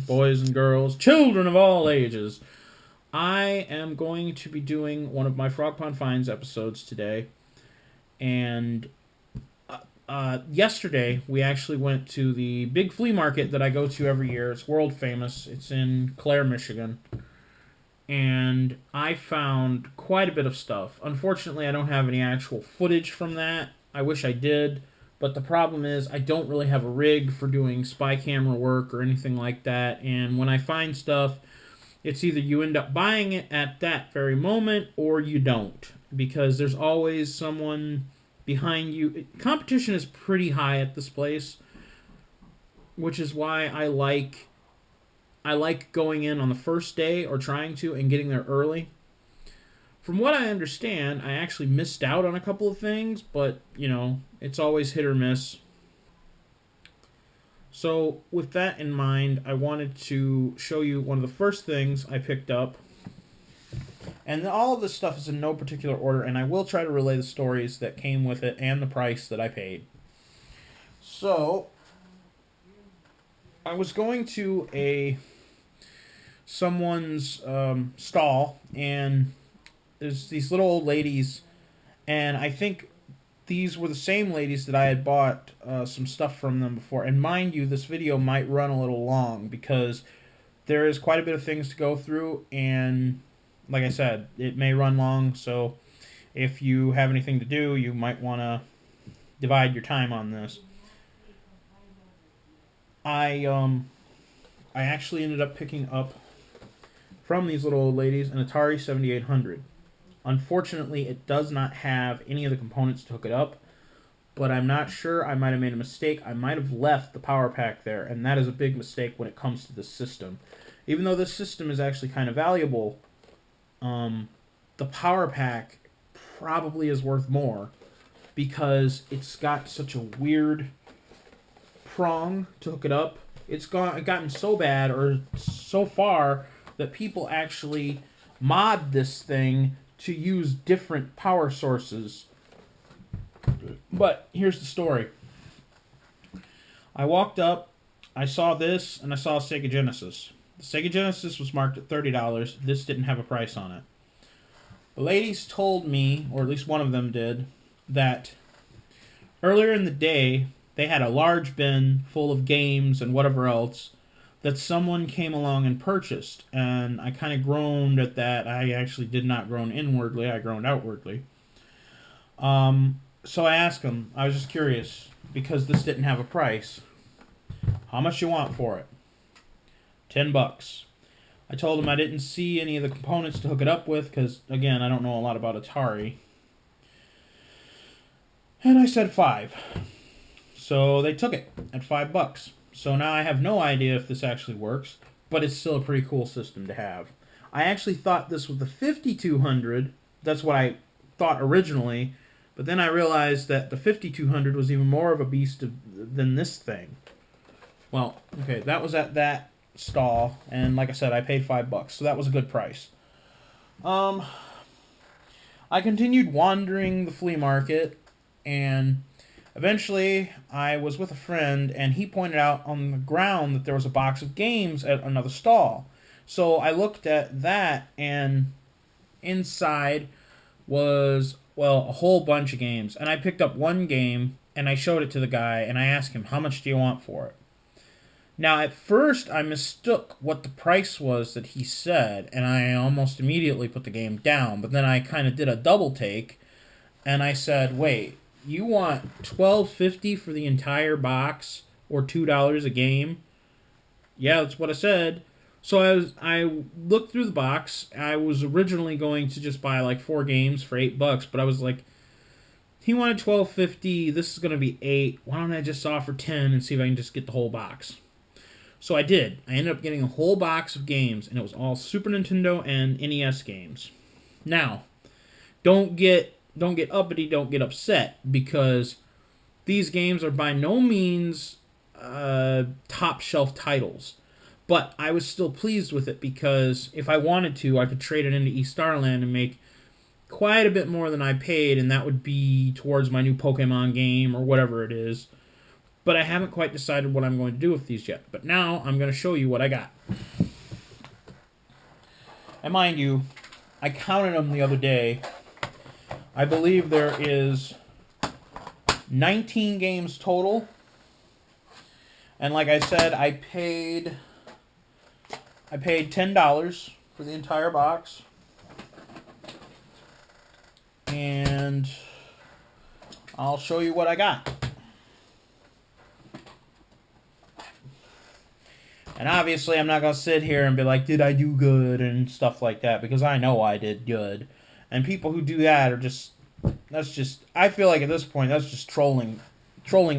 boys and girls, children of all ages. I am going to be doing one of my Frog Pond Finds episodes today, and yesterday we actually went to the big flea market that I go to every year. It's world famous. It's in Clare, Michigan, and I found quite a bit of stuff. Unfortunately, I don't have any actual footage from that. I wish I did. But the problem is I don't really have a rig for doing spy camera work or anything like that. And when I find stuff, it's either you end up buying it at that very moment or you don't. Because there's always someone behind you. Competition is pretty high at this place, which is why I like going in on the first day or trying to and getting there early. From what I understand, I actually missed out on a couple of things, but, it's always hit or miss. So, with that in mind, I wanted to show you one of the first things I picked up. And all of this stuff is in no particular order, and I will try to relay the stories that came with it and the price that I paid. So, I was going to someone's stall, and there's these little old ladies, and I think these were the same ladies that I had bought some stuff from them before. And mind you, this video might run a little long because there is quite a bit of things to go through, and like I said, it may run long, so if you have anything to do, you might want to divide your time on this. I actually ended up picking up from these little old ladies an Atari 7800. Unfortunately, it does not have any of the components to hook it up, but I'm not sure. I might have made a mistake. I might have left the power pack there, and that is a big mistake when it comes to this system. Even though this system is actually kind of valuable, the power pack probably is worth more because it's got such a weird prong to hook it up. It's gotten so bad or so far that people actually mod this thing to use different power sources. But here's the story. I walked up, I saw this, and I saw a Sega Genesis. The Sega Genesis was marked at $30. This didn't have a price on it. The ladies told me, or at least one of them did, that earlier in the day they had a large bin full of games and whatever else that someone came along and purchased, and I kind of groaned at that. I actually did not groan inwardly, I groaned outwardly. So I asked them, I was just curious, because this didn't have a price, how much you want for it? $10. I told them I didn't see any of the components to hook it up with, because, again, I don't know a lot about Atari. And I said $5. So they took it at $5. So now I have no idea if this actually works, but it's still a pretty cool system to have. I actually thought this was the 5200. That's what I thought originally, but then I realized that the 5200 was even more of a beast than this thing. Well, okay, that was at that stall, and like I said, I paid $5, so that was a good price. I continued wandering the flea market, and eventually, I was with a friend, and he pointed out on the ground that there was a box of games at another stall. So I looked at that, and inside was, a whole bunch of games. And I picked up one game, and I showed it to the guy, and I asked him, how much do you want for it? Now, at first, I mistook what the price was that he said, and I almost immediately put the game down. But then I kind of did a double take, and I said, wait, you want $12.50 for the entire box or $2 a game? Yeah, that's what I said. So I looked through the box. I was originally going to just buy like 4 games for $8, but I was like, he wanted $12.50. This is going to be $8. Why don't I just offer $10 and see if I can just get the whole box? So I did. I ended up getting a whole box of games, and it was all Super Nintendo and NES games. Now, don't get uppity, don't get upset, because these games are by no means top shelf titles. But I was still pleased with it because if I wanted to, I could trade it into East Starland and make quite a bit more than I paid, and that would be towards my new Pokemon game or whatever it is. but I haven't quite decided what I'm going to do with these yet. But now I'm going to show you what I got. And mind you, I counted them the other day. I believe there is 19 games total. And like I said, I paid $10 for the entire box. And I'll show you what I got. And obviously, I'm not going to sit here and be like, did I do good and stuff like that, because I know I did good. And people who do that are just, I feel like at this point, that's just trolling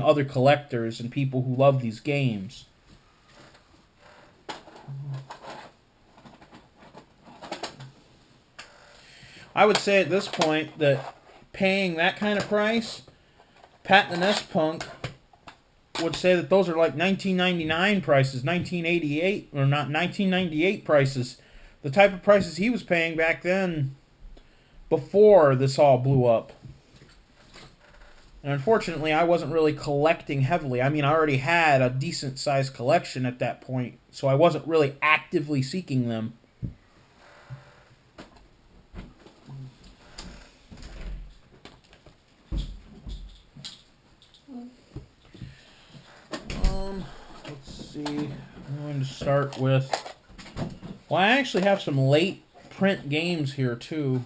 other collectors and people who love these games. I would say at this point that paying that kind of price, Pat the Nest Punk would say that those are like 1999 prices, 1988, or not 1998 prices. The type of prices he was paying back then before this all blew up. And unfortunately, I wasn't really collecting heavily. I mean, I already had a decent-sized collection at that point, so I wasn't really actively seeking them. Let's see. I'm going to start with... Well, I actually have some late print games here, too.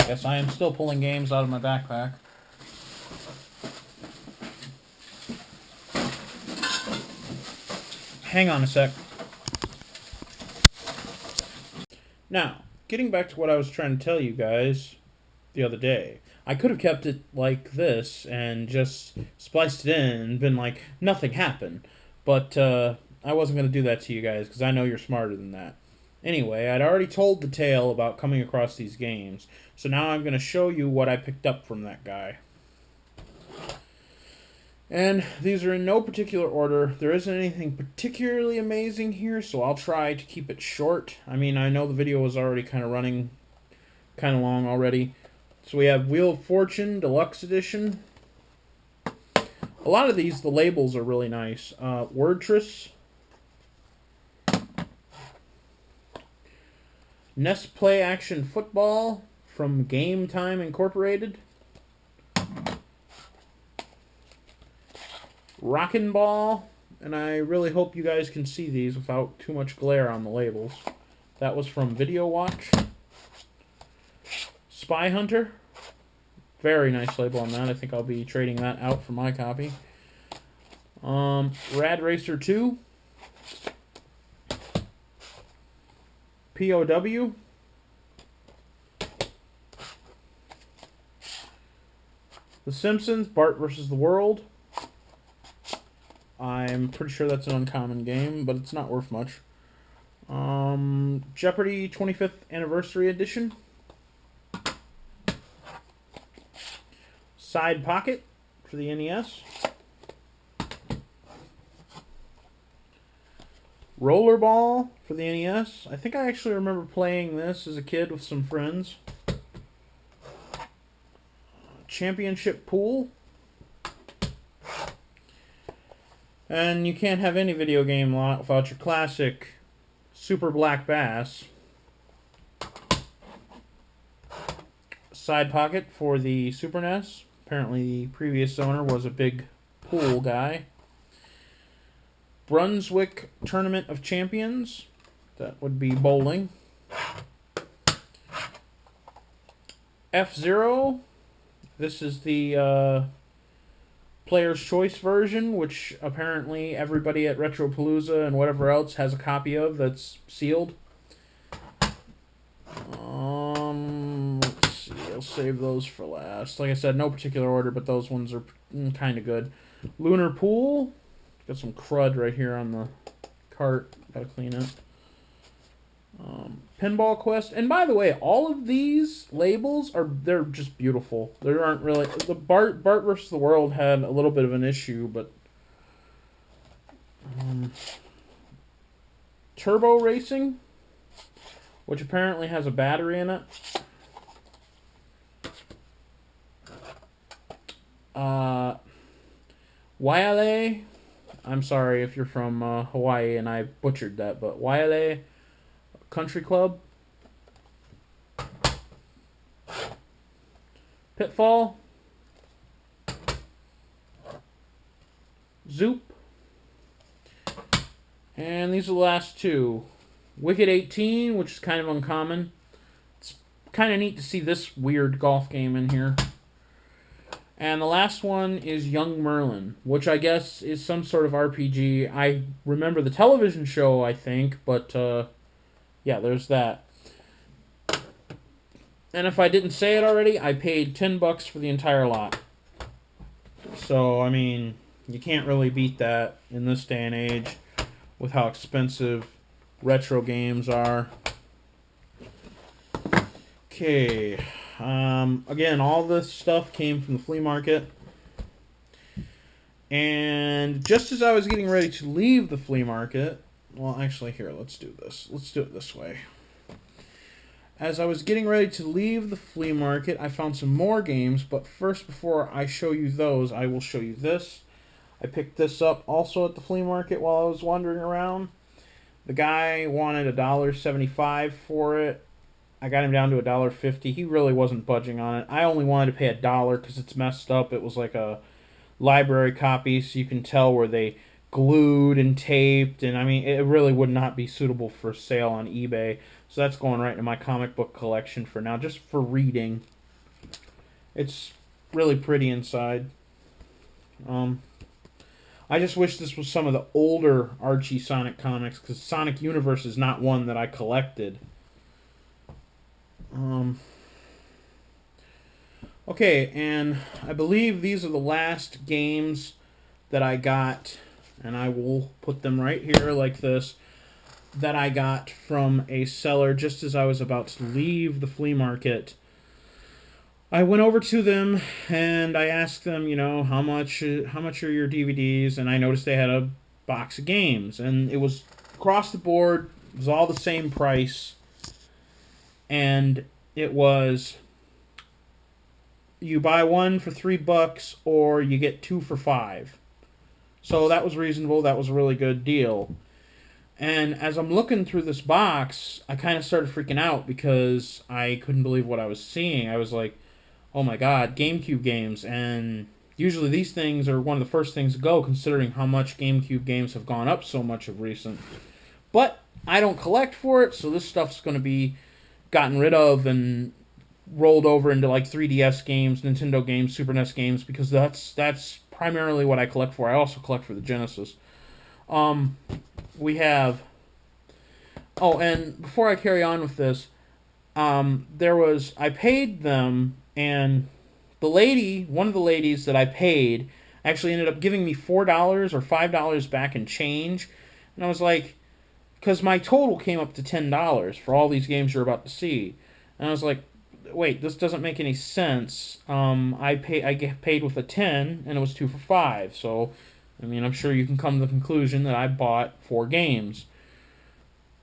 Yes, I am still pulling games out of my backpack. Hang on a sec. Now, getting back to what I was trying to tell you guys the other day. I could have kept it like this and just spliced it in and been like, nothing happened. But I wasn't going to do that to you guys because I know you're smarter than that. Anyway, I'd already told the tale about coming across these games. So now I'm going to show you what I picked up from that guy. And these are in no particular order. There isn't anything particularly amazing here, so I'll try to keep it short. I mean, I know the video was already kind of running kind of long already. So we have Wheel of Fortune Deluxe Edition. A lot of these, the labels are really nice. Wordtress. Nest Play Action Football from Game Time Incorporated. Rockin' Ball, and I really hope you guys can see these without too much glare on the labels. That was from Video Watch. Spy Hunter. Very nice label on that. I think I'll be trading that out for my copy. Rad Racer 2. POW. The Simpsons, Bart vs. the World. I'm pretty sure that's an uncommon game, but it's not worth much. Jeopardy 25th Anniversary Edition. Side Pocket for the NES. Rollerball for the NES. I think I actually remember playing this as a kid with some friends. Championship Pool. And you can't have any video game lot without your classic Super Black Bass. Side Pocket for the Super NES. Apparently the previous owner was a big pool guy. Brunswick Tournament of Champions. That would be bowling. F-Zero. This is the Player's Choice version, which apparently everybody at Retropalooza and whatever else has a copy of that's sealed. Let's see, I'll save those for last. Like I said, no particular order, but those ones are kind of good. Lunar Pool. Got some crud right here on the cart. Gotta clean it. Pinball Quest. And by the way, all of these labels they're just beautiful. There aren't really... The Bart vs. the World had a little bit of an issue, but... Turbo Racing which apparently has a battery in it. Waiale, I'm sorry if you're from Hawaii and I butchered that, but Waiale Country Club. Pitfall. Zoop. And these are the last two. Wicked 18, which is kind of uncommon. It's kind of neat to see this weird golf game in here. And the last one is Young Merlin, which I guess is some sort of RPG. I remember the television show, I think, but yeah, there's that. And if I didn't say it already, I paid $10 for the entire lot. So, I mean, you can't really beat that in this day and age with how expensive retro games are. Okay. Again, all this stuff came from the flea market. And just as I was getting ready to leave the flea market, well, actually, here, let's do this. Let's do it this way. As I was getting ready to leave the flea market, I found some more games, but first, before I show you those, I will show you this. I picked this up also at the flea market while I was wandering around. The guy wanted $1.75 for it. I got him down to $1.50. He really wasn't budging on it. I only wanted to pay $1 because it's messed up. It was like a library copy, so you can tell where they glued and taped, and I mean, it really would not be suitable for sale on eBay. So that's going right into my comic book collection for now, just for reading. It's really pretty inside. I just wish this was some of the older Archie Sonic comics, because Sonic Universe is not one that I collected. Okay, and I believe these are the last games that I got, and I will put them right here like this, that I got from a seller just as I was about to leave the flea market. I went over to them and I asked them, you know, how much are your DVDs? And I noticed they had a box of games, and it was across the board. It was all the same price, and it was you buy one for $3 or you get two for $5. So that was reasonable. That was a really good deal. And as I'm looking through this box, I kind of started freaking out because I couldn't believe what I was seeing. I was like, oh my god, GameCube games. And usually these things are one of the first things to go, considering how much GameCube games have gone up so much of recent. But I don't collect for it, so this stuff's going to be gotten rid of and rolled over into like 3DS games, Nintendo games, Super NES games, because that's primarily what I collect for. I also collect for the Genesis. We have... Oh, and before I carry on with this, I paid them, and one of the ladies that I paid actually ended up giving me $4 or $5 back in change. And I was like, because my total came up to $10 for all these games you're about to see. And I was like, wait, this doesn't make any sense. I paid with a 10, and it was 2 for $5. So, I mean, I'm sure you can come to the conclusion that I bought 4 games.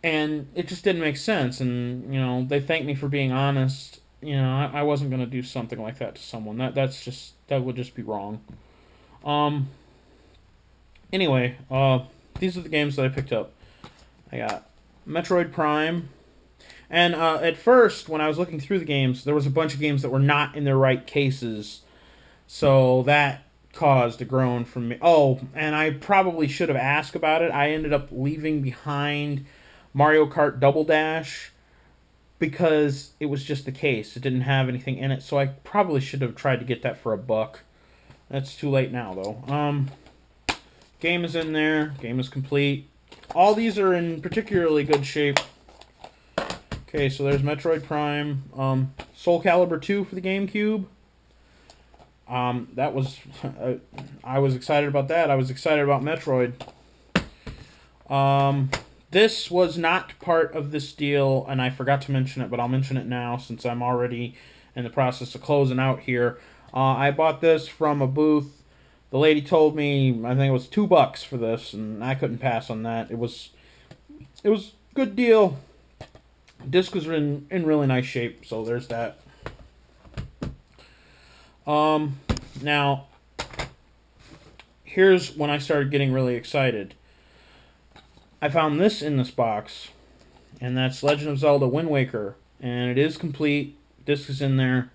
And it just didn't make sense. And, you know, they thanked me for being honest. You know, I wasn't going to do something like that to someone. That would just be wrong. Anyway, these are the games that I picked up. I got Metroid Prime. And at first, when I was looking through the games, there was a bunch of games that were not in their right cases. So that caused a groan from me. Oh, and I probably should have asked about it. I ended up leaving behind Mario Kart Double Dash because it was just the case. It didn't have anything in it, so I probably should have tried to get that for $1. That's too late now, though. Game is in there. Game is complete. All these are in particularly good shape. Okay, so there's Metroid Prime. Soul Calibur 2 for the GameCube. That was... I was excited about that. I was excited about Metroid. This was not part of this deal, and I forgot to mention it, but I'll mention it now since I'm already in the process of closing out here. I bought this from a booth. The lady told me, I think it was $2 for this, and I couldn't pass on that. It was a good deal. Disc was in really nice shape, so there's that. Now, here's when I started getting really excited. I found this in this box, and that's Legend of Zelda Wind Waker, and it is complete. Disc is in there.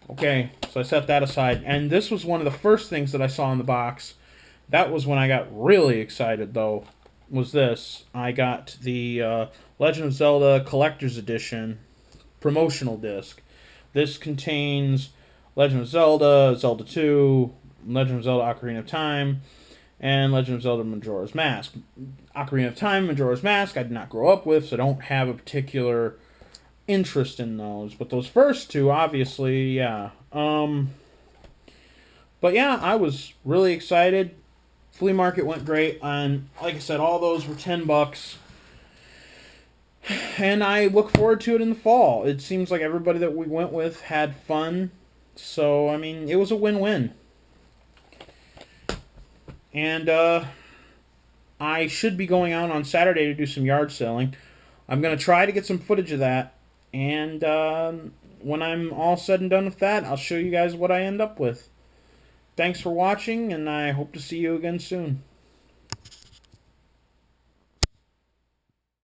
Okay, so I set that aside, and this was one of the first things that I saw in the box. That was when I got really excited, though, was this. I got the Legend of Zelda Collector's Edition promotional disc. This contains Legend of Zelda, Zelda 2, Legend of Zelda Ocarina of Time, and Legend of Zelda Majora's Mask. Ocarina of Time, Majora's Mask, I did not grow up with, so I don't have a particular interest in those. But those first two, obviously, yeah. But yeah, I was really excited. Flea market went great, and like I said, all those were $10. And I look forward to it in the fall. It seems like everybody that we went with had fun. So, I mean, it was a win-win. And I should be going out on Saturday to do some yard selling. I'm going to try to get some footage of that. And when I'm all said and done with that, I'll show you guys what I end up with. Thanks for watching, and I hope to see you again soon.